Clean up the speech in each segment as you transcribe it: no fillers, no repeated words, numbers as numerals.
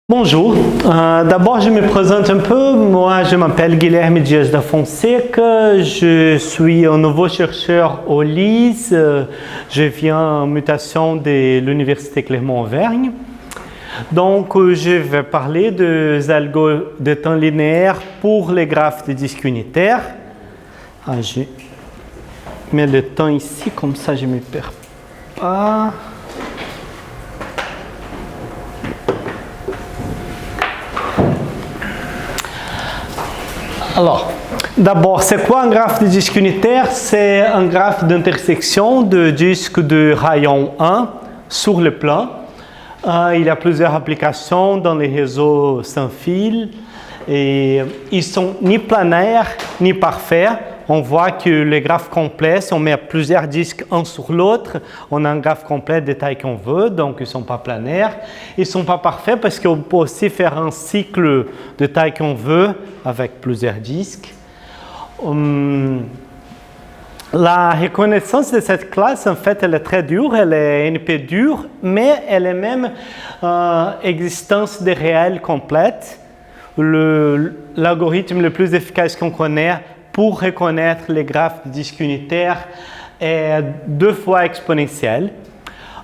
Bonjour, d'abord je me présente un peu. Moi je m'appelle Guilherme Dias da Fonseca, je suis un nouveau chercheur au LIS, je viens en mutation de l'Université Clermont-Auvergne. Donc je vais parler des algos de temps linéaire pour les graphes de disques unitaires. Je mets le temps ici, comme ça je ne me perds pas. Alors, d'abord, c'est quoi un graphe de disque unitaire? C'est un graphe d'intersection de disques de rayon 1 sur le plan. Il y a plusieurs applications dans les réseaux sans fil et ils sont ni planaires ni parfaits. On voit que les graphes complets, si on met plusieurs disques un sur l'autre, on a un graphe complet de taille qu'on veut, donc ils ne sont pas planaires. Ils ne sont pas parfaits parce qu'on peut aussi faire un cycle de taille qu'on veut avec plusieurs disques. La reconnaissance de cette classe, en fait, elle est très dure, elle est NP dure, mais elle est même existence de réels complète. L'algorithme le plus efficace qu'on connaît pour reconnaître les graphes de disques unitaires est 2 fois exponentiel.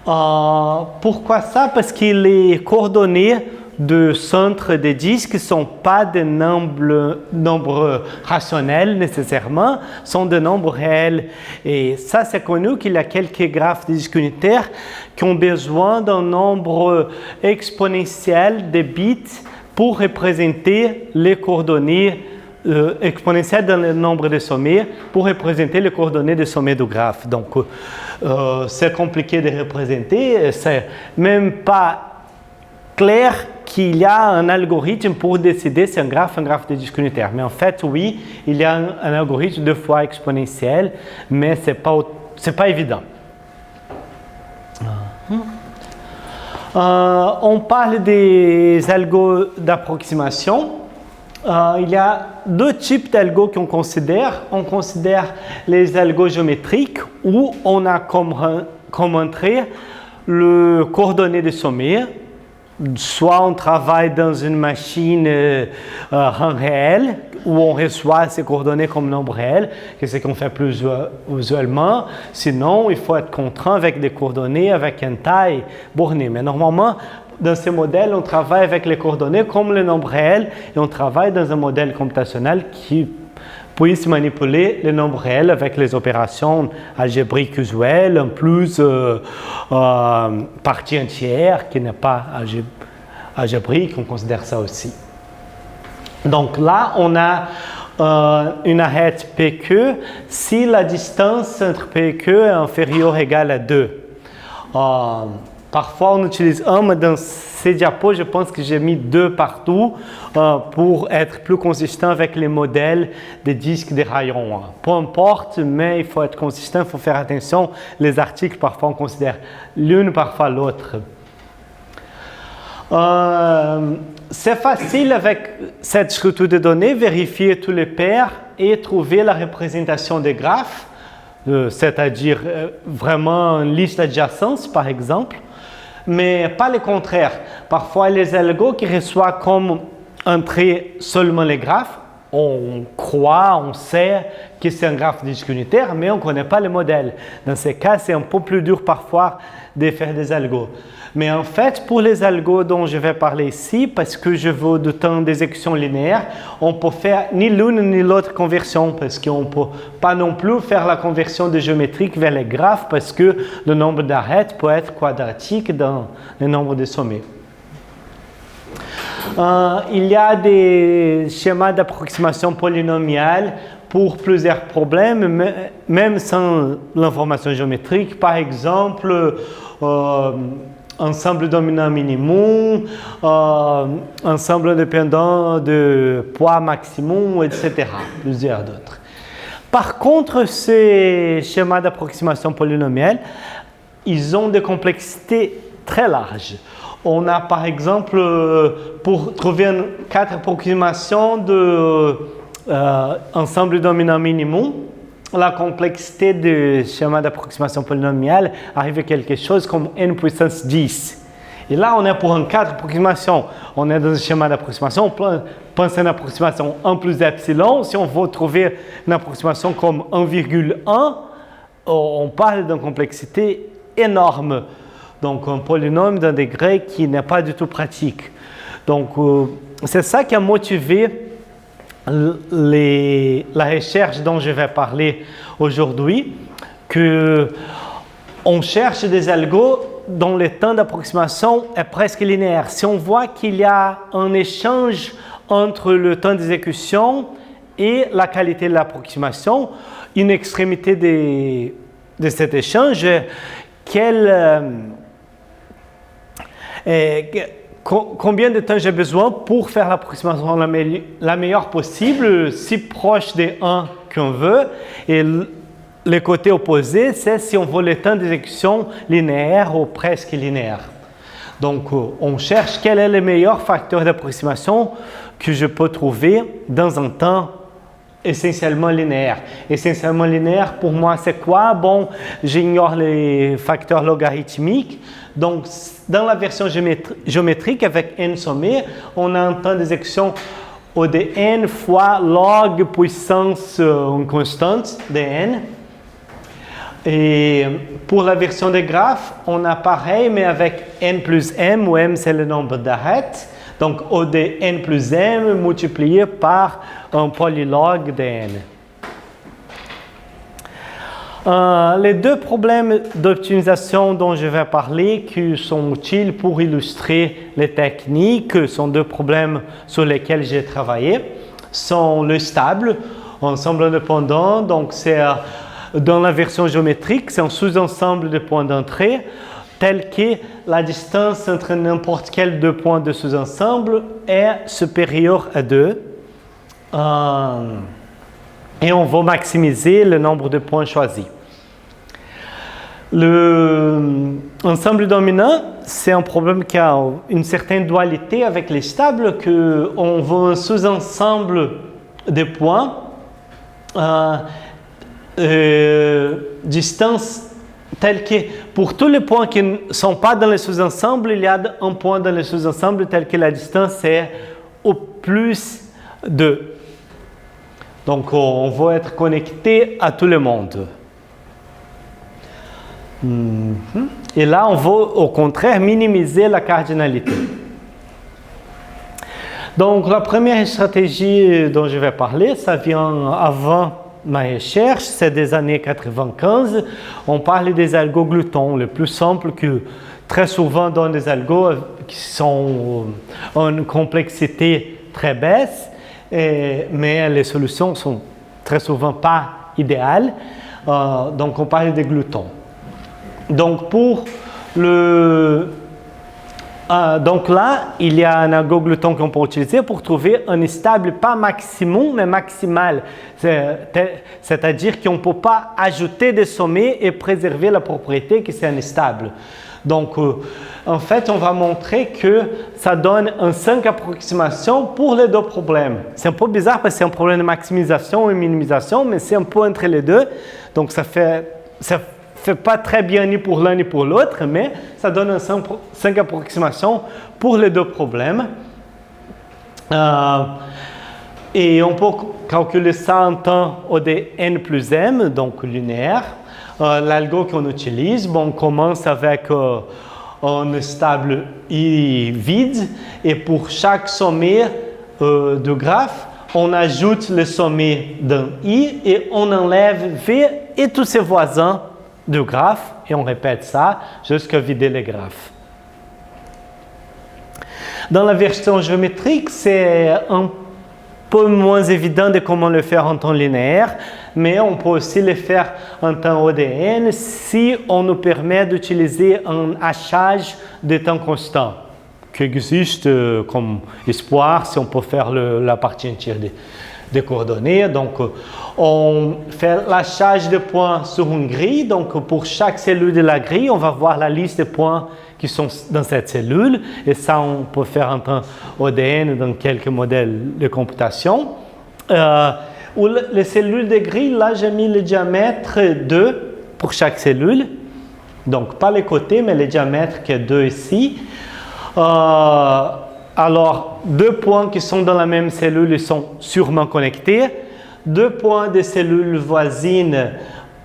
Pourquoi ça? Parce que les coordonnées de centre des disques ne sont pas des nombres rationnels nécessairement, sont des nombres réels. Et ça, c'est connu qu'il y a quelques graphes de disques unitaires qui ont besoin d'un nombre exponentiel de bits pour représenter les coordonnées exponentielle dans le nombre de sommets pour représenter les coordonnées de sommet du graphe. Donc, c'est compliqué de représenter. C'est même pas clair qu'il y a un algorithme pour décider si un graphe de disque unitaire. Mais en fait, oui, il y a un algorithme 2 fois exponentiel, mais c'est pas évident. On parle des algos d'approximation. Il y a 2 types d'algos qu'on considère. On considère les algos géométriques où on a comme entrée le coordonnées de sommet. Soit on travaille dans une machine rang réel où on reçoit ces coordonnées comme nombre réel, que c'est ce qu'on fait plus usuellement. Sinon, il faut être contraint avec des coordonnées avec une taille bornée. Mais normalement, dans ces modèles, on travaille avec les coordonnées comme le nombre réel et on travaille dans un modèle computationnel qui puisse manipuler les nombres réels avec les opérations algébriques usuelles, en plus partie entière qui n'est pas algébrique, on considère ça aussi. Donc là, on a une arête PQ si la distance entre PQ est inférieure ou égale à 2. Parfois, on utilise 1, mais dans ces diapos, je pense que j'ai mis 2 partout pour être plus consistant avec les modèles des disques de rayon 1. Peu importe, mais il faut être consistant, il faut faire attention. Les articles, parfois, on considère l'une, parfois l'autre. C'est facile avec cette structure de données, vérifier tous les paires et trouver la représentation des graphes, c'est-à-dire vraiment une liste d'adjacences, par exemple. Mais pas le contraire. Parfois, les algos qui reçoivent comme entrée seulement les graphes, on croit, on sait que c'est un graphe de disque unitaire, mais on ne connaît pas le modèle. Dans ces cas, c'est un peu plus dur parfois de faire des algos. Mais en fait, pour les algos dont je vais parler ici, parce que je veux du temps d'exécution linéaire, on peut faire ni l'une ni l'autre conversion, parce qu'on ne peut pas non plus faire la conversion de géométrique vers les graphes, parce que le nombre d'arêtes peut être quadratique dans le nombre de sommets. Il y a des schémas d'approximation polynomiale pour plusieurs problèmes, même sans l'information géométrique. Par exemple, ensemble dominant minimum, ensemble indépendant de poids maximum, etc. Plusieurs d'autres. Par contre, ces schémas d'approximation polynomiale, ils ont des complexités très larges. On a par exemple, pour trouver 4 approximations de ensemble dominant minimum, la complexité du schéma d'approximation polynomiale arrive à quelque chose comme n puissance 10. Et là, on est pour un cas d'approximation. On est dans un schéma d'approximation. On pense à une approximation 1 plus epsilon. Si on veut trouver une approximation comme 1,1, on parle d'une complexité énorme. Donc, un polynôme d'un degré qui n'est pas du tout pratique. Donc, c'est ça qui a motivé la recherche dont je vais parler aujourd'hui, qu'on cherche des algos dont le temps d'approximation est presque linéaire. Si on voit qu'il y a un échange entre le temps d'exécution et la qualité de l'approximation, une extrémité de cet échange, combien de temps j'ai besoin pour faire l'approximation la meilleure possible, si proche des 1 qu'on veut, et le côté opposé, c'est si on veut le temps d'exécution linéaire ou presque linéaire. Donc, on cherche quel est le meilleur facteur d'approximation que je peux trouver dans un temps essentiellement linéaire. Essentiellement linéaire, pour moi, c'est quoi? Bon, j'ignore les facteurs logarithmiques. Donc, dans la version géométrique avec n sommé, on a un temps d'exécution au de n fois log puissance une constante de n. Et pour la version des graphes, on a pareil, mais avec n plus m, où m c'est le nombre d'arêtes. Donc, O de n plus m multiplié par un polylog de n. Les deux problèmes d'optimisation dont je vais parler, qui sont utiles pour illustrer les techniques, sont deux problèmes sur lesquels j'ai travaillé, sont le stable, ensemble indépendant, donc c'est dans la version géométrique, c'est un sous-ensemble de points d'entrée, tel que la distance entre n'importe quel deux points de sous-ensemble est supérieure à 2. Et on va maximiser le nombre de points choisis. L'ensemble dominant, c'est un problème qui a une certaine dualité avec les stables, qu'on veut un sous-ensemble de points, distance telle que pour tous les points qui ne sont pas dans le sous-ensemble, il y a un point dans le sous-ensemble tel que la distance est au plus 2. Donc, on va être connecté à tout le monde. Et là, on va au contraire minimiser la cardinalité. Donc, la première stratégie dont je vais parler, ça vient avant ma recherche, c'est des années 95. On parle des algos glutons, le plus simple que très souvent dans des algos qui sont en complexité très basse. Mais les solutions sont très souvent pas idéales. Donc, on parle des glutons. Donc, donc là, il y a un algo gluton qu'on peut utiliser pour trouver un stable, pas maximum, mais maximal. C'est-à-dire qu'on ne peut pas ajouter des sommets et préserver la propriété que c'est un stable. Donc, en fait, on va montrer que ça donne un 5 approximations pour les deux problèmes. C'est un peu bizarre parce que c'est un problème de maximisation et minimisation, mais c'est un peu entre les deux. Donc, ça fait pas très bien ni pour l'un ni pour l'autre, mais ça donne un 5 approximations pour les deux problèmes. Et on peut calculer ça en temps au de n plus m, donc linéaire. L'algo qu'on utilise, bon, on commence avec un stable I vide et pour chaque sommet de graphe, on ajoute le sommet d'un I et on enlève V et tous ses voisins du graphe et on répète ça jusqu'à vider les graphes. Dans la version géométrique, c'est un peu moins évident de comment le faire en temps linéaire, mais on peut aussi le faire en temps ODN si on nous permet d'utiliser un hachage de temps constant qui existe comme espoir si on peut faire la partie entière des coordonnées. Donc, on fait l'hachage de points sur une grille. Donc, pour chaque cellule de la grille, on va voir la liste de points qui sont dans cette cellule. Et ça, on peut faire en temps ODN dans quelques modèles de computation. Ou les cellules de grille, là, j'ai mis le diamètre 2 pour chaque cellule. Donc, pas les côtés, mais le diamètre qui est 2 ici. Alors, deux points qui sont dans la même cellule, ils sont sûrement connectés. Deux points de cellules voisines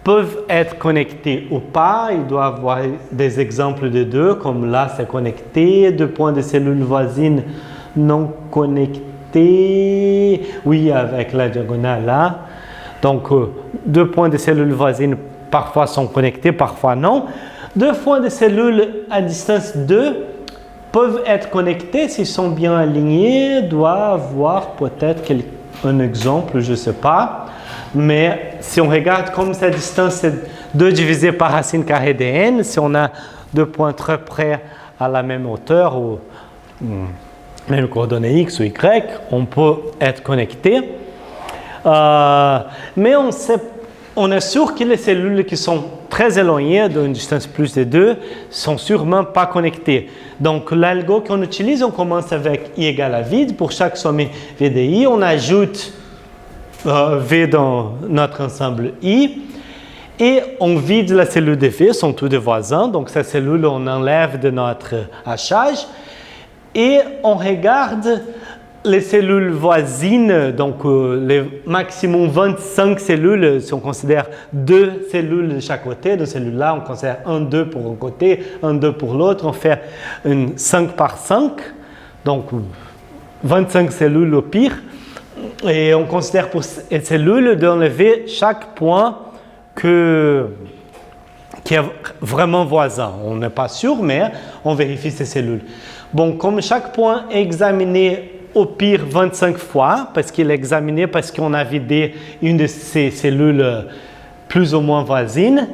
peuvent être connectés ou pas. Il doit y avoir des exemples de deux, comme là, c'est connecté. Deux points de cellules voisines non connectés. Oui, avec la diagonale là. Donc, deux points de cellules voisines parfois sont connectés, parfois non. Deux points de cellules à distance 2 peuvent être connectés s'ils sont bien alignés. Doit avoir peut-être un exemple, je ne sais pas. Mais si on regarde comme cette distance, c'est 2 divisé par racine carrée de n. Si on a deux points très près à la même hauteur ou même coordonnées x ou y, on peut être connecté. Mais on est sûr que les cellules qui sont très éloignées d'une distance plus de 2 sont sûrement pas connectées. Donc, l'algo qu'on utilise, on commence avec i égale à vide. Pour chaque sommet v de i, on ajoute v dans notre ensemble i. Et on vide la cellule de v, sont tous des voisins. Donc, cette cellule, on enlève de notre hachage. Et on regarde les cellules voisines, donc les maximum 25 cellules, si on considère 2 cellules de chaque côté, de cellules-là, on considère 1, 2 pour un côté, 1, 2 pour l'autre, on fait une 5 par 5, donc 25 cellules au pire, et on considère pour ces cellules d'enlever chaque point qui est vraiment voisin. On n'est pas sûr, mais on vérifie ces cellules. Bon, comme chaque point est examiné au pire 25 fois, parce qu'il est examiné parce qu'on a vidé une de ces cellules plus ou moins voisines,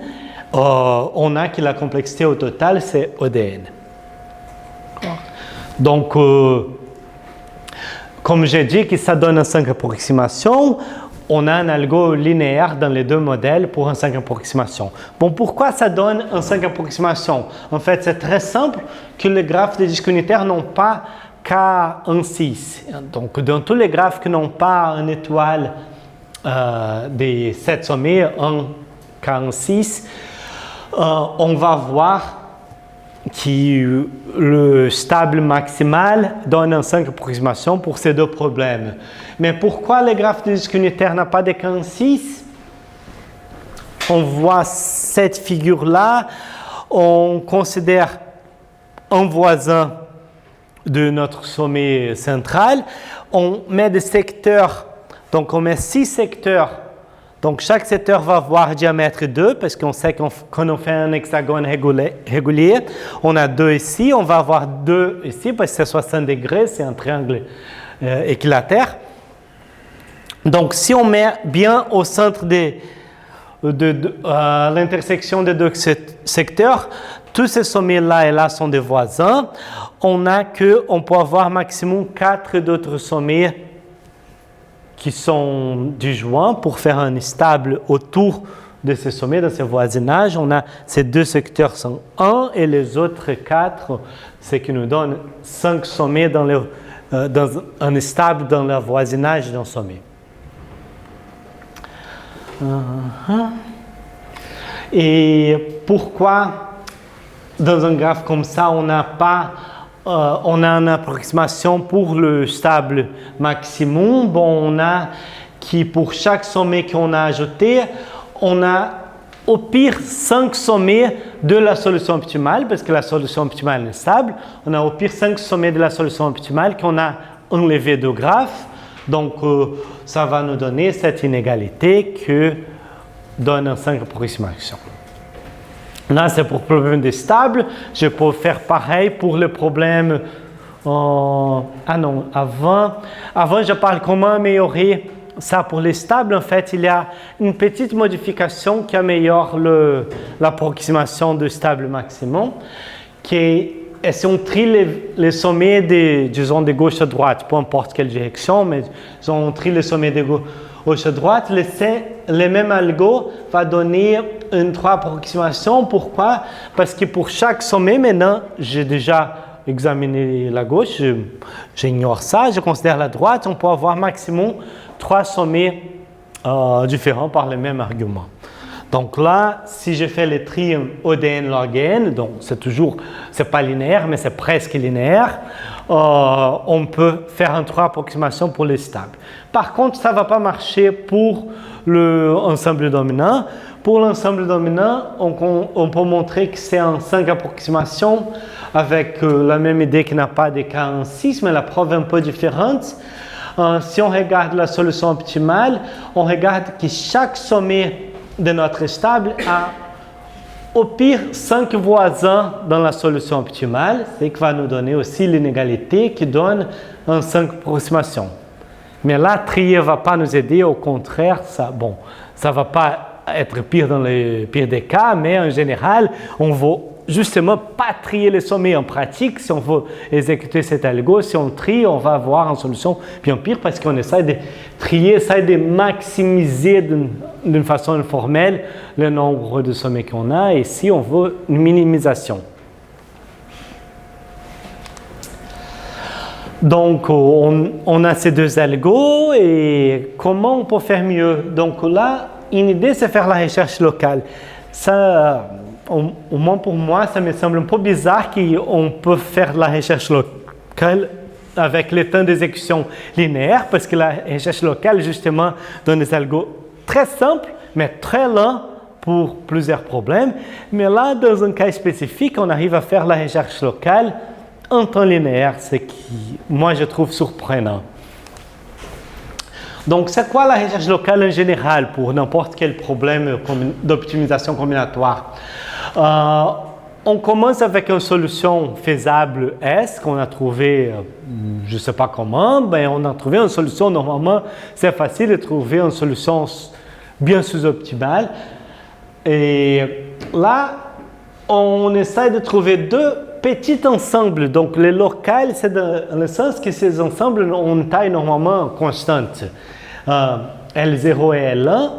on a que la complexité au total, c'est ODN. Donc, comme j'ai dit que ça donne un 5 approximations, on a un algo linéaire dans les deux modèles pour un 5 approximations. Bon, pourquoi ça donne un 5 approximations? En fait, c'est très simple que les graphes des disques unitaires n'ont pas K16. Donc, dans tous les graphes qui n'ont pas une étoile des 7 sommets, en K16, on va voir que le stable maximal donne un 5 approximations pour ces deux problèmes. Mais pourquoi les graphes de disque unitaire n'ont pas de K16? On voit cette figure-là, on considère un voisin de notre sommet central, on met des secteurs, donc on met 6 secteurs, donc chaque secteur va avoir diamètre 2, parce qu'on sait qu'on on fait un hexagone régulier, on a 2 ici, on va avoir 2 ici, parce que c'est 60 degrés, c'est un triangle équilatère. Donc si on met bien au centre de l'intersection des deux secteurs, tous ces sommets-là et là sont des voisins. On peut avoir maximum 4 d'autres sommets qui sont disjoints pour faire un stable autour de ces sommets, dans ces voisinages. On a ces deux secteurs sont 1 et les autres 4, ce qui nous donne 5 sommets dans un stable dans le voisinage d'un sommet. Et pourquoi dans un graphe comme ça, on a une approximation pour le stable maximum? Bon, on a qui pour chaque sommet qu'on a ajouté, on a au pire 5 sommets de la solution optimale, parce que la solution optimale est stable. On a au pire 5 sommets de la solution optimale qu'on a enlevé de graphe. Donc, ça va nous donner cette inégalité que donne un 5 approximations. Là, c'est pour le problème des stables. Je peux faire pareil pour le problème. Avant, je parle comment améliorer ça pour les stables. En fait, il y a une petite modification qui améliore l'approximation du stable maximum. Et si on trie les sommets disons de gauche à droite, peu importe quelle direction, mais on trie les sommets de gauche à droite, le même algo va donner une 3 approximations. Pourquoi? Parce que pour chaque sommet, maintenant, j'ai déjà examiné la gauche, j'ignore ça, je considère la droite, on peut avoir maximum 3 sommets différents par le même argument. Donc là, si je fais le tri ODN log n, donc c'est pas linéaire, mais c'est presque linéaire, on peut faire un 3 approximations pour les stables. Par contre, ça ne va pas marcher pour l'ensemble dominant. Pour l'ensemble dominant, on peut montrer que c'est en 5 approximations avec la même idée qui n'a pas de cas en 6, mais la preuve est un peu différente. Si on regarde la solution optimale, on regarde que chaque sommet de notre stable a au pire 5 voisins dans la solution optimale, ce qui va nous donner aussi l'inégalité qui donne un 5 approximations. Mais là, trier ne va pas nous aider, au contraire, ça ne va pas être pire dans le pire des cas, mais en général, on va justement pas trier les sommets en pratique. Si on veut exécuter cet algo, si on trie, on va avoir une solution bien pire parce qu'on essaie de trier, essaie de maximiser d'une façon informelle le nombre de sommets qu'on a. Et ici, on veut une minimisation. Donc, on a ces deux algos et comment on peut faire mieux? Donc là, une idée, c'est faire la recherche locale. Ça, au moins pour moi, ça me semble un peu bizarre qu'on peut faire la recherche locale avec le temps d'exécution linéaire, parce que la recherche locale, justement, donne des algos très simples, mais très lents pour plusieurs problèmes. Mais là, dans un cas spécifique, on arrive à faire la recherche locale en temps linéaire, ce qui, moi, je trouve surprenant. Donc, c'est quoi la recherche locale en général pour n'importe quel problème d'optimisation combinatoire? On commence avec une solution faisable S qu'on a trouvée, je ne sais pas comment, ben on a trouvé une solution, normalement, c'est facile de trouver une solution bien sous-optimale. Et là, on essaie de trouver deux petits ensembles. Donc, le local, c'est dans le sens que ces ensembles ont une taille normalement constante. L0 et L1.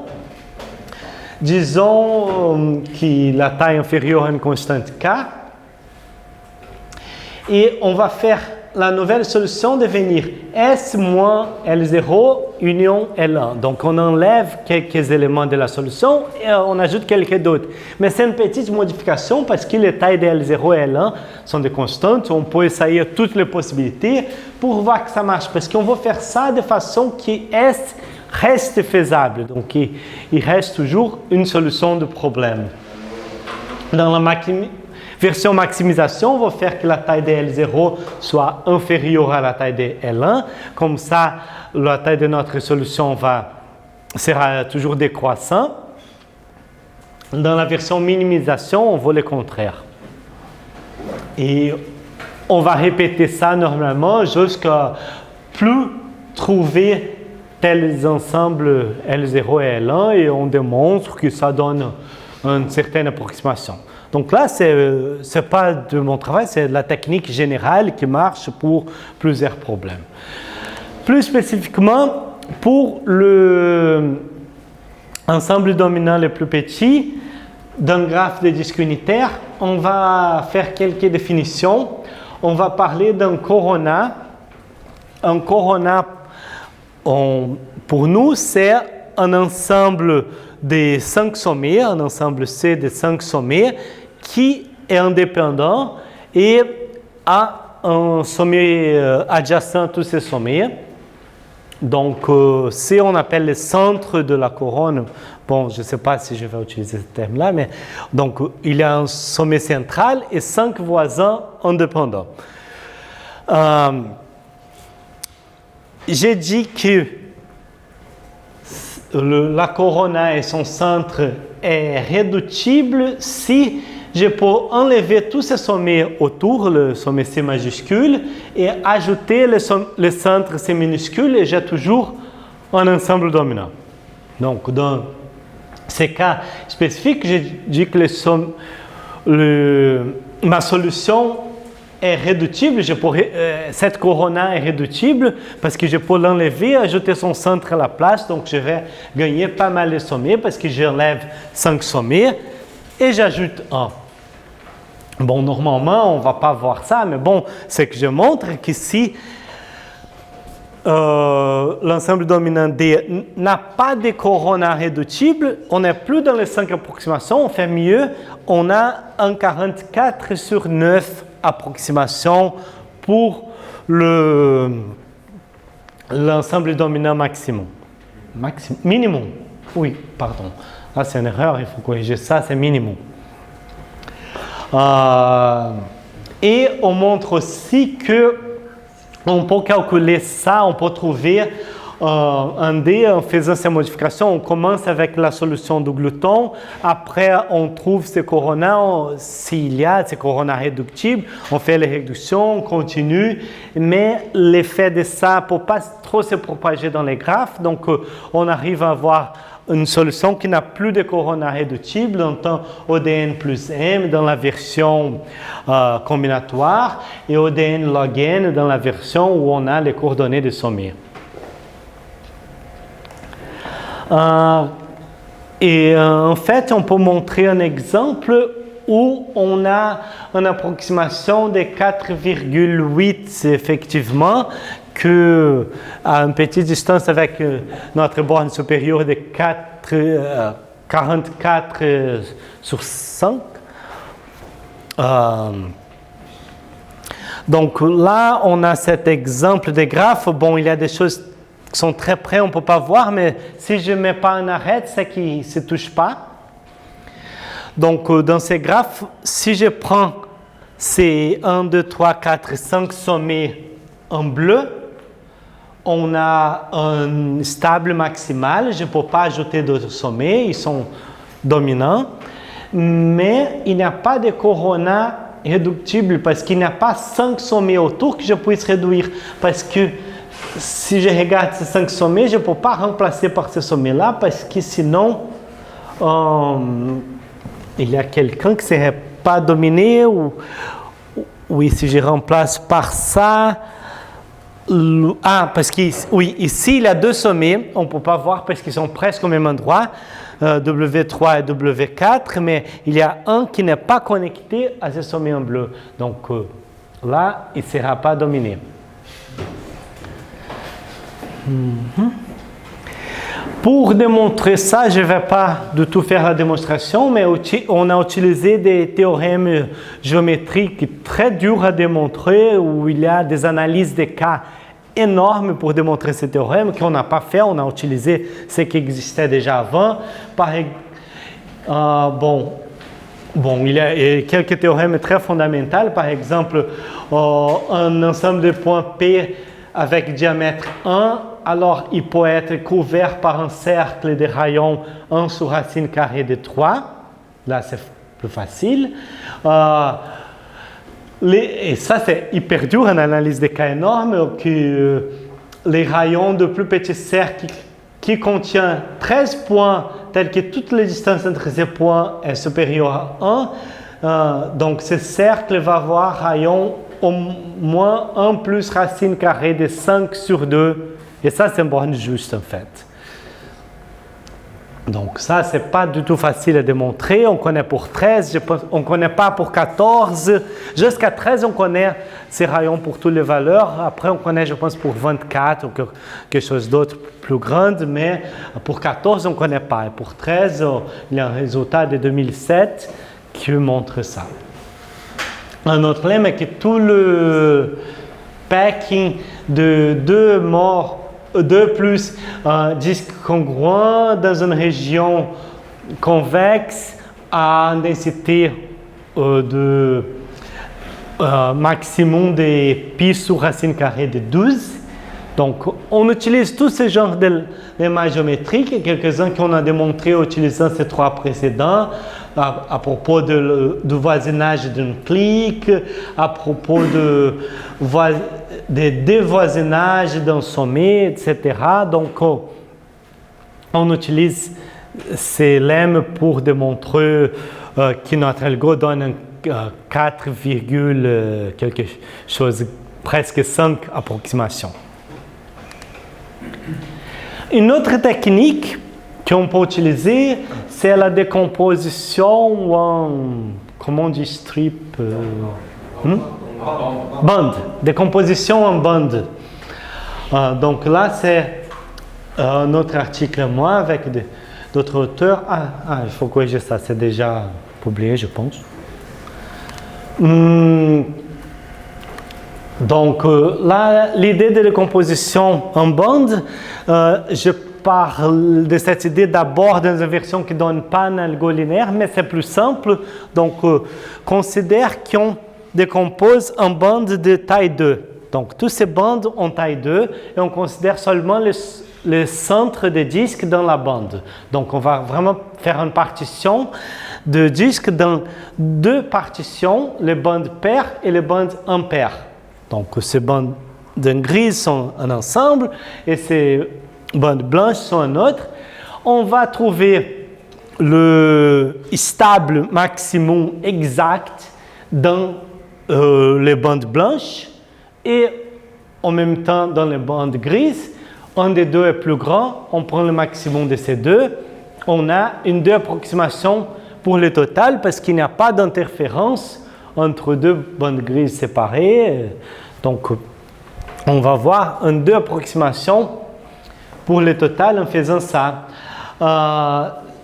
Disons que la taille inférieure à une constante K. Et on va faire la nouvelle solution devenir S moins L0 union L1. Donc, on enlève quelques éléments de la solution et on ajoute quelques d'autres. Mais c'est une petite modification parce que les tailles de L0 et L1 sont des constantes. On peut essayer toutes les possibilités pour voir que ça marche. Parce qu'on veut faire ça de façon que S reste faisable. Donc, il reste toujours une solution de problème. Dans la version maximisation, on va faire que la taille de L0 soit inférieure à la taille de L1. Comme ça, la taille de notre solution sera toujours décroissante. Dans la version minimisation, on veut le contraire. Et on va répéter ça normalement jusqu'à plus trouver tels ensembles L0 et L1 et on démontre que ça donne une certaine approximation. Donc là, ce n'est pas de mon travail, c'est la technique générale qui marche pour plusieurs problèmes. Plus spécifiquement, pour l'ensemble dominant le plus petit d'un graphe de disque unitaire, on va faire quelques définitions. On va parler d'un corona. Un corona, pour nous, c'est un ensemble de 5 sommets, un ensemble C de 5 sommets qui est indépendant et a un sommet adjacent à tous ces sommets. Donc, C, on appelle le centre de la couronne. Bon, je ne sais pas si je vais utiliser ce terme-là, mais donc, il y a un sommet central et 5 voisins indépendants. J'ai dit que la corona et son centre est réductible si je peux enlever tous ces sommets autour, le sommet C majuscule, et ajouter le centre C minuscule, et j'ai toujours un ensemble dominant. Donc, dans ces cas spécifiques, je dis que ma solution est réductible. Cette corona est réductible parce que je peux l'enlever, ajouter son centre à la place. Donc, je vais gagner pas mal de sommets parce que j'enlève 5 sommets et j'ajoute 1. Bon, normalement, on ne va pas voir ça, mais bon, c'est que je montre qu'ici, l'ensemble dominant D n'a pas de corona réductible, on n'est plus dans les 5 approximations, on fait mieux, on a un 44 sur 9 approximations pour l'ensemble dominant maximum. Minimum. Oui, pardon. Là, c'est une erreur, il faut corriger ça, c'est minimum. Et on montre aussi que on peut calculer ça, on peut trouver un D en faisant ces modifications. On commence avec la solution du glouton, après on trouve ces coronas, s'il y a ces coronas réductibles, on fait les réductions, on continue, mais l'effet de ça ne peut pas trop se propager dans les graphes, donc on arrive à avoir une solution qui n'a plus de corona réductible, en tant ODN plus M dans la version combinatoire et ODN log N dans la version où on a les coordonnées de sommet. En fait, on peut montrer un exemple où on a une approximation de 4,8 effectivement, que à une petite distance avec notre borne supérieure de 44 sur 5. Donc là, on a cet exemple de graphe. Bon, il y a des choses qui sont très près, on ne peut pas voir, mais si je ne mets pas un arrêt, c'est qu'il ne se touche pas. Donc dans ces graphes, si je prends ces 1, 2, 3, 4, 5 sommets en bleu, on a un stable maximal, je ne peux pas ajouter d'autres sommets, ils sont dominants, mais il n'y a pas de corona réductible parce qu'il n'y a pas 5 sommets autour que je puisse réduire, parce que si je regarde ces 5 sommets, je ne peux pas remplacer par ces sommets-là, parce que sinon, il y a quelqu'un qui ne serait pas dominé, ou si je remplace par ça, parce que, oui, ici, il y a 2 sommets, on ne peut pas voir parce qu'ils sont presque au même endroit, W3 et W4, mais il y a un qui n'est pas connecté à ce sommet en bleu. Donc là, il ne sera pas dominé. Pour démontrer ça, je ne vais pas du tout faire la démonstration, mais on a utilisé des théorèmes géométriques très durs à démontrer, où il y a des analyses de cas énormes pour démontrer ces théorèmes qu'on n'a pas fait. On a utilisé ce qui existait déjà avant. Il y a quelques théorèmes très fondamentaux. Par exemple, un ensemble de points P avec diamètre 1, alors il peut être couvert par un cercle de rayon 1 sur racine carrée de 3. Là, c'est plus facile. Et ça, c'est hyper dur, une analyse de cas énorme, que les rayons de plus petits cercles qui contiennent 13 points, tels que toutes les distances entre ces points est supérieure à 1. Donc, ce cercle va avoir rayon au moins 1 plus racine carrée de 5 sur 2. Et ça, c'est une borne juste, en fait. Donc ça, ce n'est pas du tout facile à démontrer. On connaît pour 13, on ne connaît pas pour 14. Jusqu'à 13, on connaît ces rayons pour toutes les valeurs. Après, on connaît, je pense, pour 24 ou quelque chose d'autre plus grand. Mais pour 14, on ne connaît pas. Et pour 13, il y a un résultat de 2007 qui montre ça. Un autre problème est que tout le packing de 2 plus disques congruents dans une région convexe à une densité de maximum de pi sur racine carrée de 12. Donc, on utilise tous ces genres d'images géométriques, quelques-uns qu'on a démontrés en utilisant ces 3 précédents, à propos du voisinage d'une clique, à propos des dévoisinages d'un sommet, etc. Donc, on utilise ces lemmes pour démontrer que notre algo donne 4, quelque chose, presque 5 approximations. Une autre technique qu'on peut utiliser, c'est la décomposition en, comment on dit strip? Bande, décomposition en bande. Donc là, c'est un autre article à moi avec d'autres auteurs. Il faut corriger ça, c'est déjà publié, je pense. Donc là, l'idée de décomposition en bande, je parle de cette idée d'abord dans une version qui ne donne pas un algo linéaire, mais c'est plus simple. Donc, considère qu'on décompose en bande de taille 2. Donc, toutes ces bandes ont taille 2 et on considère seulement le centre des disques dans la bande. Donc, on va vraiment faire une partition de disques dans deux partitions, les bandes paires et les bandes impaires. Donc, ces bandes grises sont un ensemble et ces bandes blanches sont un autre. On va trouver le stable maximum exact dans les bandes blanches et en même temps dans les bandes grises. Un des deux est plus grand, on prend le maximum de ces deux. On a une deux approximation pour le total parce qu'il n'y a pas d'interférence entre deux bandes grises séparées. Donc, on va voir une deux approximation pour le total en faisant ça.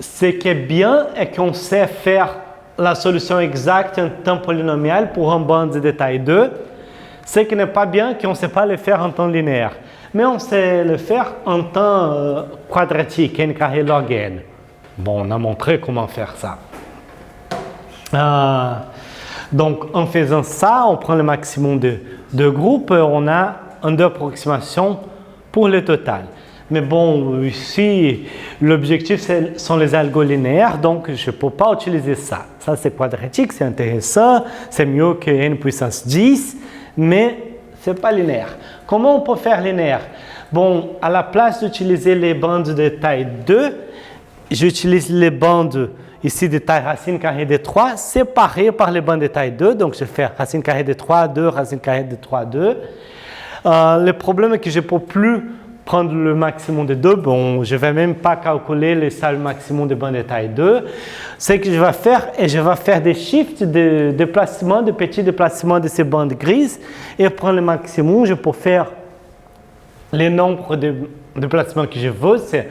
Ce qui est bien est qu'on sait faire la solution exacte en temps polynomial pour une bande de taille 2. Ce qui n'est pas bien, qu'on ne sait pas le faire en temps linéaire. Mais on sait le faire en temps quadratique, n carré log n. Bon, on a montré comment faire ça. Donc, en faisant ça, on prend le maximum de groupes, on a une deux approximations pour le total. Mais bon, ici, l'objectif, sont les algos linéaires, donc je ne peux pas utiliser ça. Ça, c'est quadratique, c'est intéressant, c'est mieux que n puissance 10, mais ce n'est pas linéaire. Comment on peut faire linéaire? Bon, à la place d'utiliser les bandes de taille 2, j'utilise les bandes ici de taille racine carrée de 3 séparées par les bandes de taille 2. Donc, je fais racine carrée de 3, 2, racine carrée de 3, 2. Le problème est que je ne peux plus prendre le maximum de 2. Bon, je ne vais même pas calculer le salles maximum de bandes de taille 2. Ce que je vais faire, je vais faire des shifts de déplacement, de petits déplacements de ces bandes grises et prendre le maximum. Je peux faire le nombre de déplacements que je veux, c'est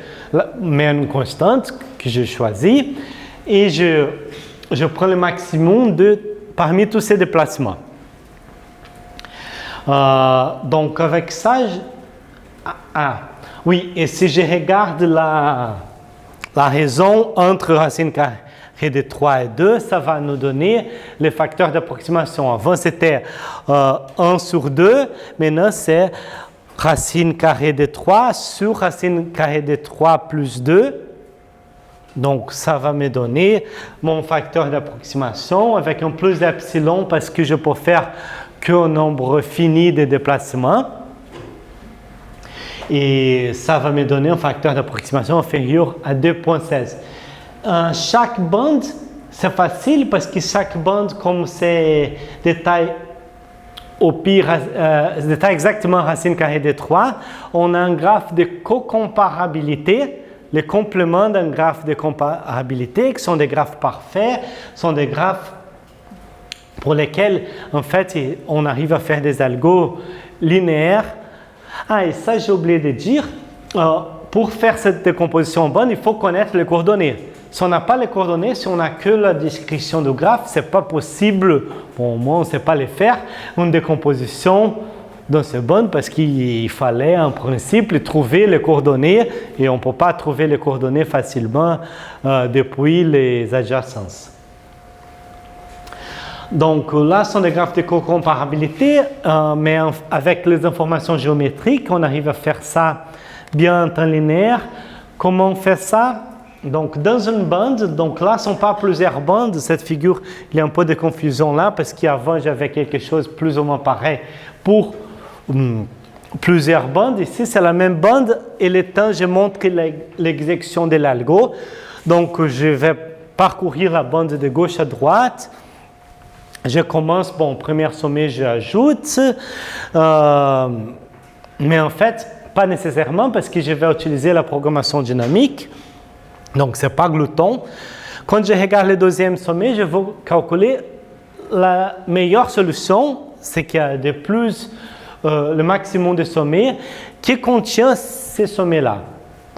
une constante que je choisis. Et je prends le maximum parmi tous ces déplacements. Donc avec ça, oui, et si je regarde la raison entre racine carrée de 3 et 2, ça va nous donner les facteurs d'approximation. Avant c'était 1 sur 2, maintenant c'est racine carrée de 3 sur racine carrée de 3 plus 2. Donc, ça va me donner mon facteur d'approximation avec un plus d'epsilon parce que je peux faire qu'un nombre fini de déplacements. Et ça va me donner un facteur d'approximation inférieur à 2,16. Chaque bande, c'est facile parce que chaque bande, comme c'est des tailles au pire, des tailles exactement racine carrée de 3, on a un graphe de co-comparabilité. Les compléments d'un graphe de comparabilité, qui sont des graphes parfaits, sont des graphes pour lesquels, en fait, on arrive à faire des algos linéaires. Et ça, j'ai oublié de dire, pour faire cette décomposition en bande, il faut connaître les coordonnées. Si on n'a pas les coordonnées, si on n'a que la description du graphe, ce n'est pas possible, bon, au moins on ne sait pas les faire, une décomposition dans ces bandes parce qu'il fallait en principe trouver les coordonnées et on ne peut pas trouver les coordonnées facilement depuis les adjacences. Donc là, ce sont des graphes de co-comparabilité, mais avec les informations géométriques, on arrive à faire ça bien en temps linéaire. Comment on fait ça? Donc dans une bande, donc là, ce ne sont pas plusieurs bandes. Cette figure, il y a un peu de confusion là parce qu'avant, j'avais quelque chose plus ou moins pareil pour plusieurs bandes. Ici, c'est la même bande et le temps, je montre l'exécution de l'algo. Donc, je vais parcourir la bande de gauche à droite. Je commence, bon, premier sommet, j'ajoute. Mais en fait, pas nécessairement parce que je vais utiliser la programmation dynamique. Donc, ce n'est pas glouton. Quand je regarde le deuxième sommet, je vais calculer la meilleure solution, c'est qu'il y a de plus le maximum de sommets qui contient ces sommets-là.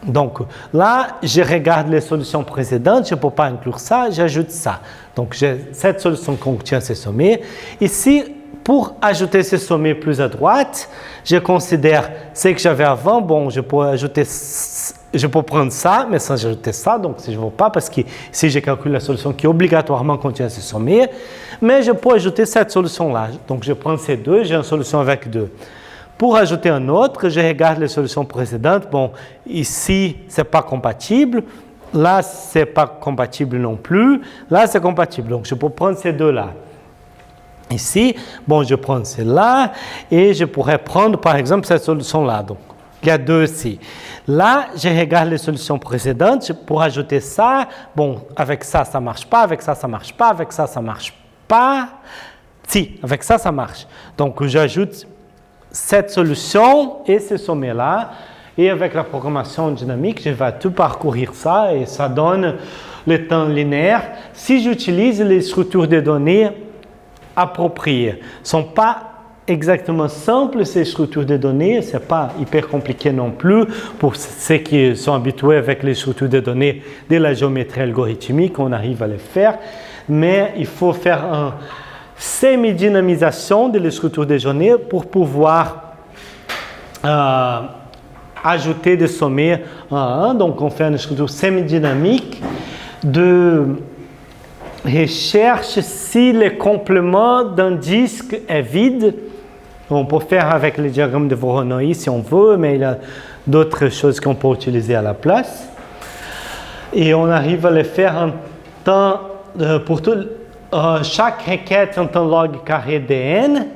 Donc là, je regarde les solutions précédentes, je ne peux pas inclure ça, j'ajoute ça. Donc cette solution contient ces sommets. Ici, pour ajouter ces sommets plus à droite, je considère ce que j'avais avant. Bon, je peux prendre ça, mais sans ajouter ça, donc si je ne veux pas, parce que si je calcule la solution qui obligatoirement contient ces sommets, mais je peux ajouter cette solution-là. Donc je prends ces deux, j'ai une solution avec deux. Pour ajouter un autre, je regarde les solutions précédentes. Bon, ici, ce n'est pas compatible. Là, ce n'est pas compatible non plus. Là, c'est compatible. Donc, je peux prendre ces deux-là. Ici, bon, je prends celle-là et je pourrais prendre, par exemple, cette solution-là. Donc, il y a deux ici. Là, je regarde les solutions précédentes pour ajouter ça. Bon, avec ça, ça ne marche pas. Avec ça, ça ne marche pas. Avec ça, ça ne marche pas. Si, avec ça, ça marche. Donc, j'ajoute cette solution et ce sommet-là. Et avec la programmation dynamique, je vais tout parcourir ça et ça donne le temps linéaire. Si j'utilise les structures de données appropriées, ne sont pas exactement simples ces structures de données, ce n'est pas hyper compliqué non plus pour ceux qui sont habitués avec les structures de données de la géométrie algorithmique, on arrive à les faire, mais il faut faire un semi-dynamisation de les structures de données pour pouvoir ajouter des sommets à un. Donc, on fait une structure semi-dynamique de recherche si le complément d'un disque est vide. On peut faire avec le diagramme de Voronoi si on veut, mais il y a d'autres choses qu'on peut utiliser à la place. Et on arrive à le faire en temps pour tout. Chaque requête en temps log carré de n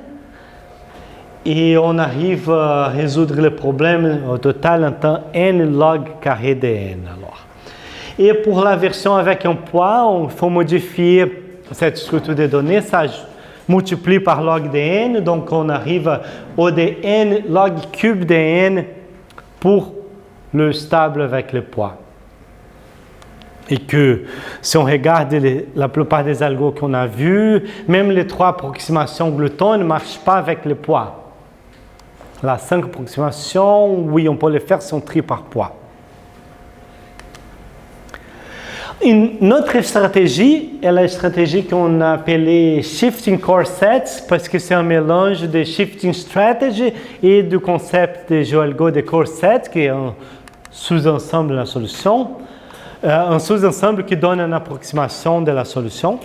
et on arrive à résoudre le problème au total en temps n log carré de n. Alors. Et pour la version avec un poids, il faut modifier cette structure de données, ça multiplie par log de n, donc on arrive au de n log cube de n pour le stable avec le poids. Et que si on regarde la plupart des algos qu'on a vus, même les 3 approximations glouton ne marchent pas avec le poids. La 5 approximations, oui, on peut les faire si on trie par poids. Une autre stratégie est la stratégie qu'on a appelée Shifting Core Sets, parce que c'est un mélange de Shifting Strategy et du concept de GeoAlgo de Core Set, qui est un sous-ensemble de la solution. Un sous-ensemble qui donne une approximation de la solution.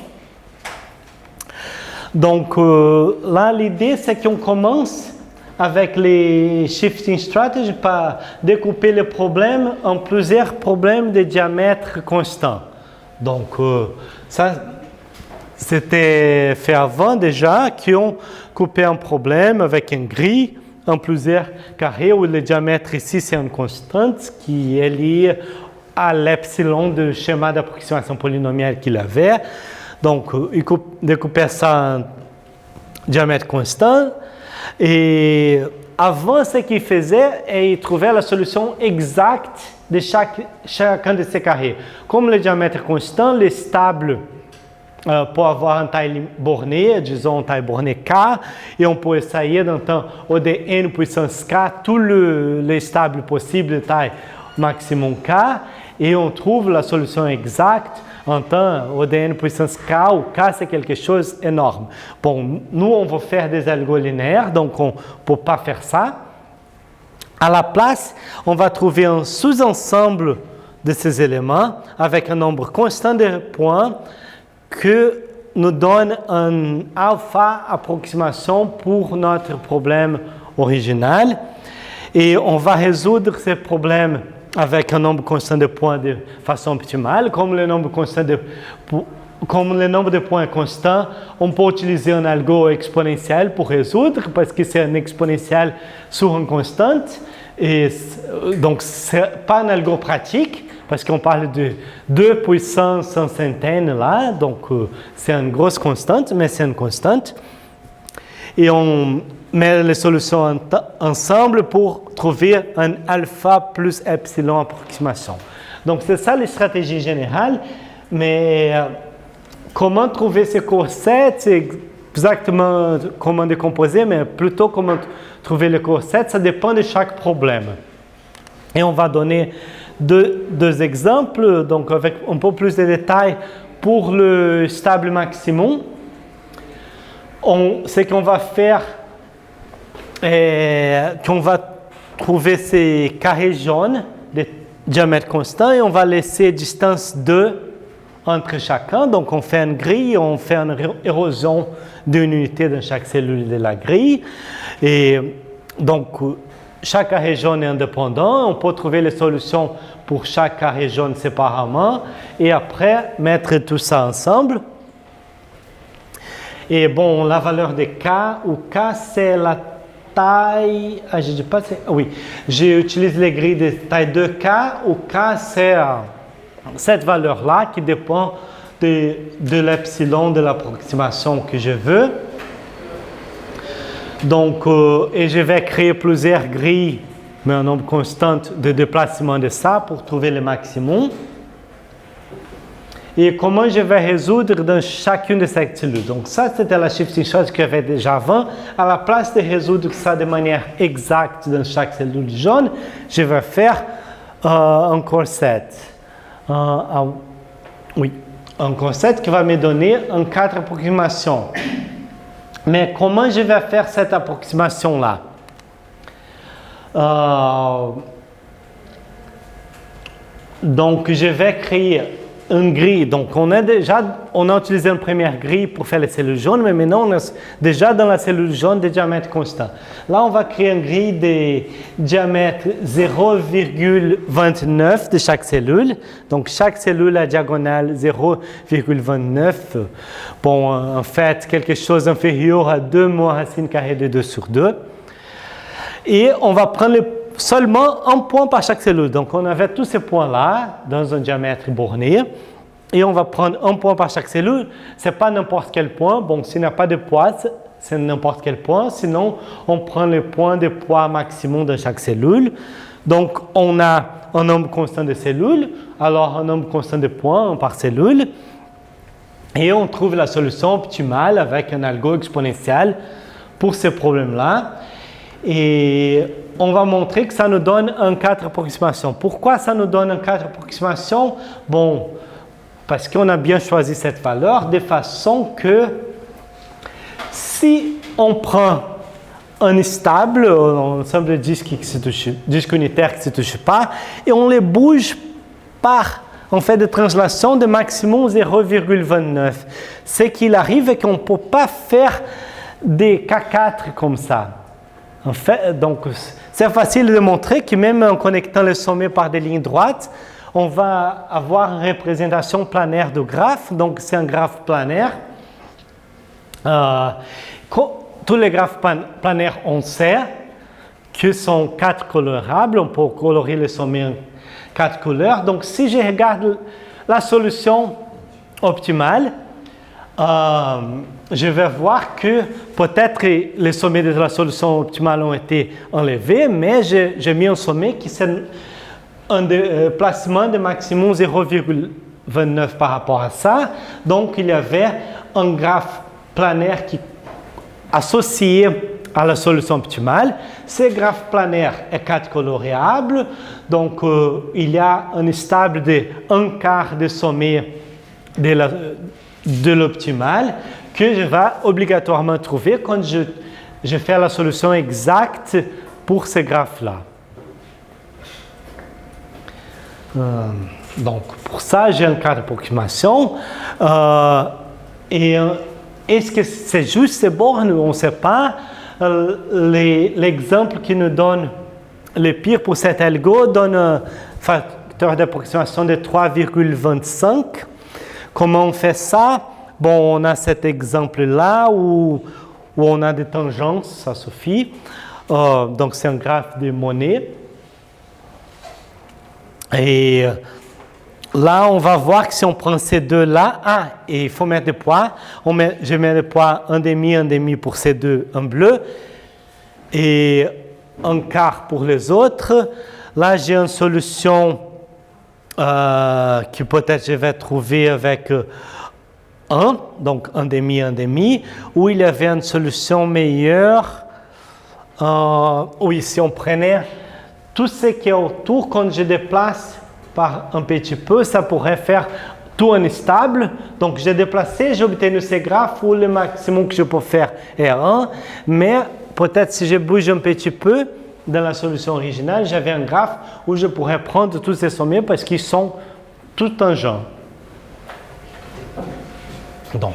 Donc là, l'idée, c'est qu'on commence avec les shifting strategies par découper le problème en plusieurs problèmes de diamètre constant. Donc ça, c'était fait avant déjà, qu'on coupait un problème avec un gris en plusieurs carrés où le diamètre ici, c'est une constante qui est liée à l'epsilon du schéma d'approximation polynomiale qu'il avait. Donc, il découpait ça en diamètre constant. Et avant, ce qu'il faisait, il trouvait la solution exacte de chacun de ces carrés. Comme le diamètre constant, les stables pour avoir une taille bornée, disons une taille bornée K, et on peut essayer d'un temps O de n puissance K, tous les stables possibles de taille maximum K, et on trouve la solution exacte en temps O de n puissance K, où K c'est quelque chose d'énorme. Bon, nous on va faire des algos linéaires, donc on ne peut pas faire ça. À la place, on va trouver un sous-ensemble de ces éléments avec un nombre constant de points que nous donne un alpha approximation pour notre problème original. Et on va résoudre ces problèmes avec un nombre constant de points de façon optimale. Comme le nombre de points est constant, on peut utiliser un algo exponentiel pour résoudre, parce que c'est un exponentiel sur une constante. Et donc, ce n'est pas un algo pratique, parce qu'on parle de 2 puissance en centaines là, donc c'est une grosse constante, mais c'est une constante. Et on met les solutions ensemble pour trouver un alpha plus epsilon approximation. Donc c'est ça les stratégies générales, mais comment trouver ces corsets, exactement comment décomposer, mais plutôt comment trouver le coset, ça dépend de chaque problème. Et on va donner deux exemples, donc avec un peu plus de détails pour le stable maximum. Ce qu'on va faire, qu'on va trouver ces carrés jaunes de diamètre constant et on va laisser distance 2 entre chacun. Donc on fait une grille, on fait une érosion d'une unité dans chaque cellule de la grille. Et donc chaque carré jaune est indépendant. On peut trouver les solutions pour chaque carré jaune séparément et après mettre tout ça ensemble. Et bon, la valeur de K, où K c'est la taille, je dis pas, oui, j'utilise les grilles de taille 2K, où K c'est cette valeur-là qui dépend de l'epsilon de l'approximation que je veux. Donc, et je vais créer plusieurs grilles, mais un nombre constant de déplacement de ça pour trouver le maximum. Et comment je vais résoudre dans chacune de ces cellules. Donc ça, c'était la shifting chose que j'avais déjà avant. À la place de résoudre ça de manière exacte dans chaque cellule jaune, je vais faire un corset. Oui, un corset qui va me donner 4 approximations. Mais comment je vais faire cette approximation-là? Donc, je vais créer une grille. Donc, on a utilisé une première grille pour faire les cellules jaunes, mais maintenant, on est déjà dans la cellule jaune de diamètre constant. Là, on va créer une grille de diamètre 0,29 de chaque cellule. Donc, chaque cellule à diagonale 0,29. Bon, en fait, quelque chose inférieur à 2 moins racine carrée de 2 sur 2. Et on va prendre seulement un point par chaque cellule. Donc, on avait tous ces points-là dans un diamètre borné. Et on va prendre un point par chaque cellule. Ce n'est pas n'importe quel point. Bon, s'il n'y a pas de poids, c'est n'importe quel point. Sinon, on prend le point de poids maximum de chaque cellule. Donc, on a un nombre constant de cellules. Alors, un nombre constant de points par cellule. Et on trouve la solution optimale avec un algo exponentiel pour ce problème-là. Et on va montrer que ça nous donne un 4 approximations. Pourquoi ça nous donne un 4 approximations? Bon, parce qu'on a bien choisi cette valeur de façon que si on prend un stable, un ensemble de disques unitaires qui ne se touchent pas, et on les bouge par, on fait des translations de maximum 0,29. C'est qu'il arrive qu'on ne peut pas faire des K4 comme ça. En fait, donc, c'est facile de montrer que même en connectant les sommets par des lignes droites, on va avoir une représentation planaire du graphe. Donc, c'est un graphe planaire. Tous les graphes planaires, on sait que sont 4 colorables. On peut colorer les sommets en 4 couleurs. Donc, si je regarde la solution optimale, je vais voir que peut-être les sommets de la solution optimale ont été enlevés, mais j'ai mis un sommet qui c'est un placement de maximum 0,29 par rapport à ça. Donc, il y avait un graphe planaire qui associé à la solution optimale. Ce graphe planaire est 4 coloréable. Donc, il y a un stable de 1/4 de sommet de l'optimal que je vais obligatoirement trouver quand je fais la solution exacte pour ce graphe-là. Donc, pour ça, j'ai un cas d'approximation. Est-ce que c'est juste ces bornes? On ne sait pas. L'exemple qui nous donne le pire pour cet algo donne un facteur d'approximation de 3,25. Comment on fait ça? Bon, on a cet exemple-là où on a des tangences, ça suffit. Donc, c'est un graphe de monnaie. Et là, on va voir que si on prend ces deux-là, et il faut mettre des poids. Je mets des poids 1,5 pour ces deux en bleu et 1/4 pour les autres. Là, j'ai une solution que peut-être je vais trouver avec 1, donc 1,5, où il y avait une solution meilleure, où ici on prenait tout ce qui est autour, quand je déplace par un petit peu, ça pourrait faire tout instable. Donc j'ai déplacé, j'ai obtenu ces graphes où le maximum que je peux faire est 1, mais peut-être si je bouge un petit peu dans la solution originale, j'avais un graphe où je pourrais prendre tous ces sommets parce qu'ils sont tout tangents. Donc,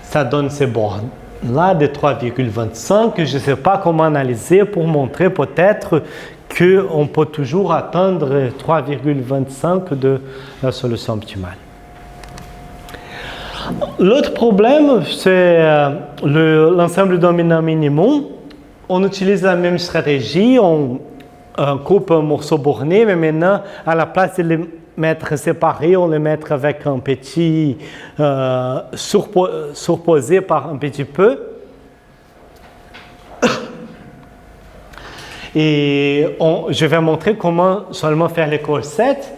ça donne ces bornes-là de 3,25 que je ne sais pas comment analyser pour montrer peut-être qu'on peut toujours atteindre 3,25 de la solution optimale. L'autre problème, c'est l'ensemble dominant minimum. On utilise la même stratégie, on coupe un morceau borné, mais maintenant, à la place de les mettre séparés, on les met avec un petit surposé par un petit peu. Et je vais montrer comment seulement faire les corsettes.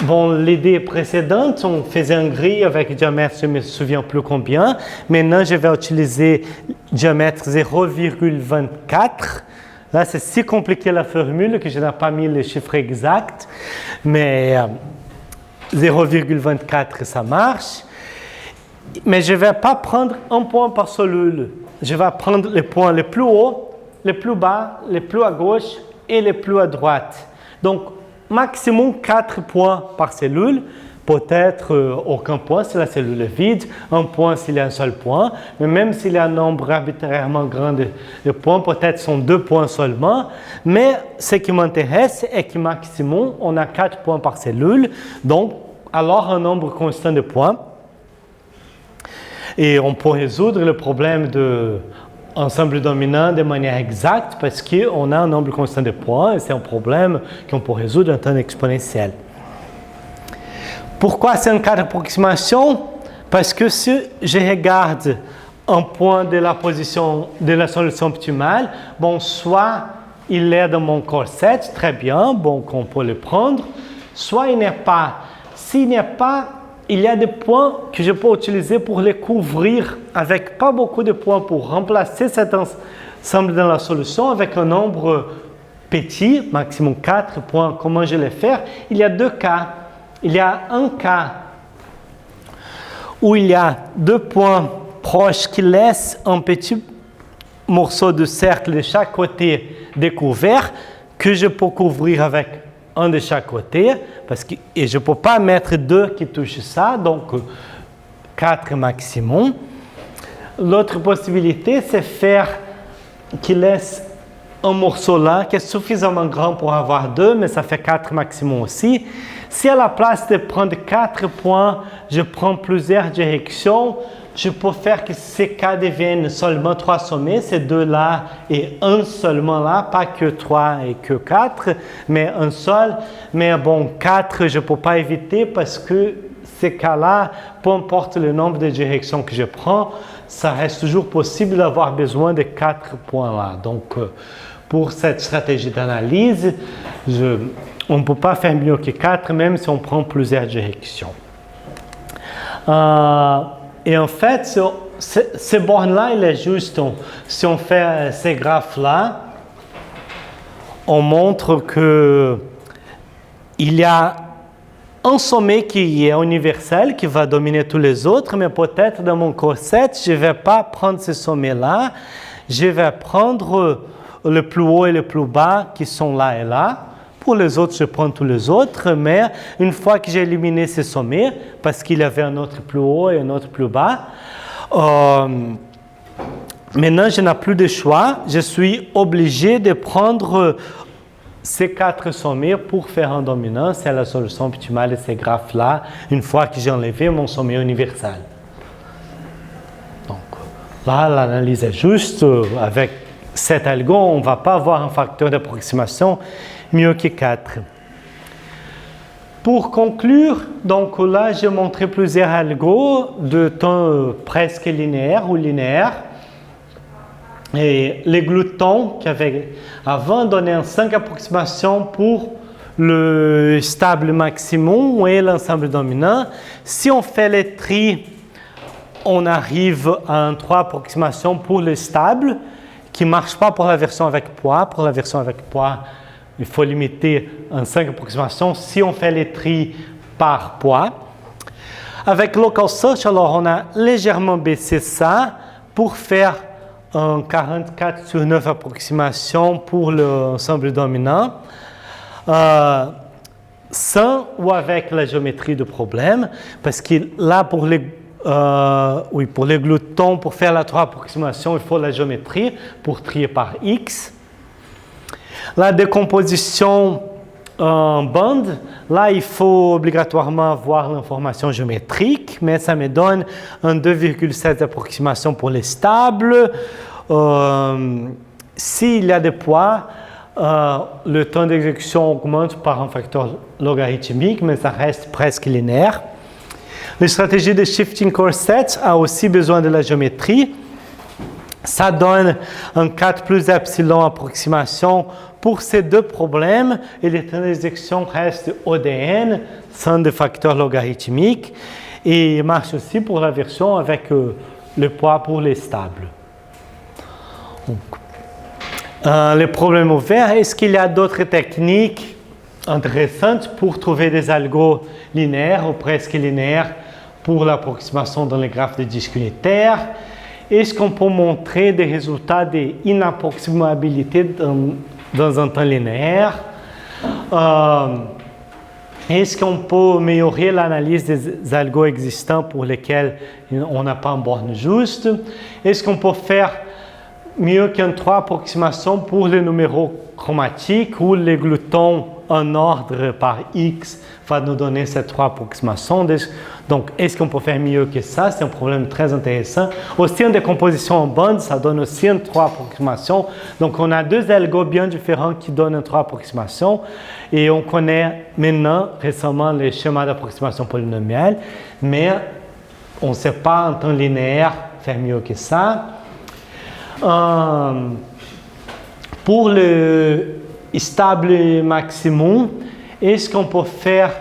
Bon, l'idée précédente, on faisait un grille avec diamètre, je ne me souviens plus combien. Maintenant, je vais utiliser diamètre 0,24. Là, c'est si compliqué la formule que je n'ai pas mis les chiffres exacts. Mais 0,24, ça marche. Mais je ne vais pas prendre un point par cellule. Je vais prendre les points les plus hauts, les plus bas, les plus à gauche et les plus à droite. Donc, maximum 4 points par cellule. Peut-être aucun point si la cellule est vide, un point s'il y a un seul point. Mais même s'il y a un nombre arbitrairement grand de points, peut-être sont 2 points seulement. Mais ce qui m'intéresse est que maximum, on a 4 points par cellule. Donc, alors un nombre constant de points. Et on peut résoudre le problème de ensemble dominant de manière exacte parce qu'on a un nombre constant de points et c'est un problème qu'on peut résoudre en temps exponentiel. Pourquoi c'est un cas d'approximation? Parce que si je regarde un point de la position de la solution optimale, bon, soit il est dans mon corset, très bien, bon, on peut le prendre, soit il n'est pas. S'il n'est pas, il y a des points que je peux utiliser pour les couvrir avec pas beaucoup de points pour remplacer cet ensemble dans la solution avec un nombre petit, maximum 4 points. Comment je vais faire? Il y a 2 cas. Il y a un cas où il y a 2 points proches qui laissent un petit morceau de cercle de chaque côté découvert que je peux couvrir avec un de chaque côté et je ne peux pas mettre 2 qui touchent ça, donc 4 maximum. L'autre possibilité, c'est faire qu'il laisse un morceau là qui est suffisamment grand pour avoir 2, mais ça fait 4 maximum aussi. Si à la place de prendre 4 points, je prends plusieurs directions, je peux faire que ces cas deviennent seulement 3 sommets, ces 2 là et un seulement là, pas que 3 et que 4, mais un seul. Mais bon, 4, je ne peux pas éviter parce que ces cas-là, peu importe le nombre de directions que je prends, ça reste toujours possible d'avoir besoin de 4 points là. Donc, pour cette stratégie d'analyse, on ne peut pas faire mieux que 4, même si on prend plusieurs directions. Et en fait, ces bornes-là, il est juste, si on fait ces graphes-là, on montre qu'il y a un sommet qui est universel, qui va dominer tous les autres, mais peut-être dans mon corset, je ne vais pas prendre ce sommet-là, je vais prendre le plus haut et le plus bas qui sont là et là. Pour les autres, je prends tous les autres, mais une fois que j'ai éliminé ces sommets, parce qu'il y avait un autre plus haut et un autre plus bas, maintenant je n'ai plus de choix, je suis obligé de prendre ces 4 sommets pour faire un dominant. C'est la solution optimale de ces graphes-là, une fois que j'ai enlevé mon sommet universel. Donc là, l'analyse est juste. Avec cet algo, on ne va pas avoir un facteur d'approximation mieux que 4. Pour conclure, donc là, j'ai montré plusieurs algos de temps presque linéaire ou linéaire. Et les glutons qui avaient avant donné 5 approximations pour le stable maximum et l'ensemble dominant. Si on fait les tri on arrive à un 3 approximations pour le stable qui ne marche pas pour la version avec poids. Pour la version avec poids, il faut limiter un 5 approximations si on fait les tris par poids. Avec Local Search, alors on a légèrement baissé ça pour faire un 44 sur 9 approximations pour l'ensemble dominant. Sans ou avec la géométrie de problème, parce que là, pour les gloutons, pour faire la 3 approximations, il faut la géométrie pour trier par X. La décomposition en bande, là, il faut obligatoirement avoir l'information géométrique, mais ça me donne un 2,7 approximation pour les stables. S'il y a des poids, le temps d'exécution augmente par un facteur logarithmique, mais ça reste presque linéaire. La stratégie de Shifting Corsets a aussi besoin de la géométrie. Ça donne un 4 plus epsilon approximation pour ces deux problèmes et le temps d'exécution reste ODN sans de facteur logarithmique et il marche aussi pour la version avec le poids pour les stables. Donc, les problèmes ouverts, est-ce qu'il y a d'autres techniques intéressantes pour trouver des algos linéaires ou presque linéaires pour l'approximation dans les graphes de disques unitaires? Est-ce qu'on peut montrer des résultats d'inapproximabilité dans un temps linéaire? Est-ce qu'on peut améliorer l'analyse des algos existants pour lesquels on n'a pas une borne juste? Est-ce qu'on peut faire mieux qu'un 3 approximations pour les numéros chromatiques où les gloutons en ordre par X va nous donner ces 3 approximations. Donc, est-ce qu'on peut faire mieux que ça? C'est un problème très intéressant. Aussi, en décomposition en bande, ça donne aussi un 3 approximations. Donc, on a deux algos bien différents qui donnent un 3 approximations. Et on connaît maintenant, récemment, les schémas d'approximation polynomiale. Mais on ne sait pas en temps linéaire faire mieux que ça. Pour le stable maximum, est-ce qu'on peut faire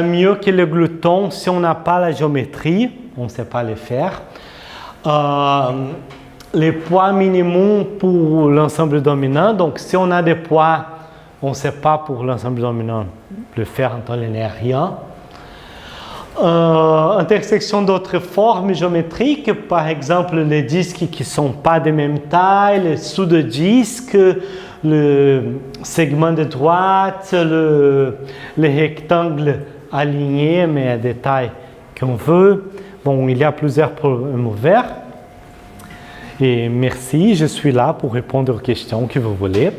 mieux que le glouton si on n'a pas la géométrie? On ne sait pas le faire. Les poids minimum pour l'ensemble dominant, donc si on a des poids, on ne sait pas pour l'ensemble dominant le faire en temps linéaire, rien. Intersection d'autres formes géométriques, par exemple les disques qui ne sont pas de même taille, les sous-disques, le segment de droite, les rectangles alignés mais à des tailles qu'on veut. Bon, il y a plusieurs problèmes ouverts. Et merci, je suis là pour répondre aux questions que vous voulez.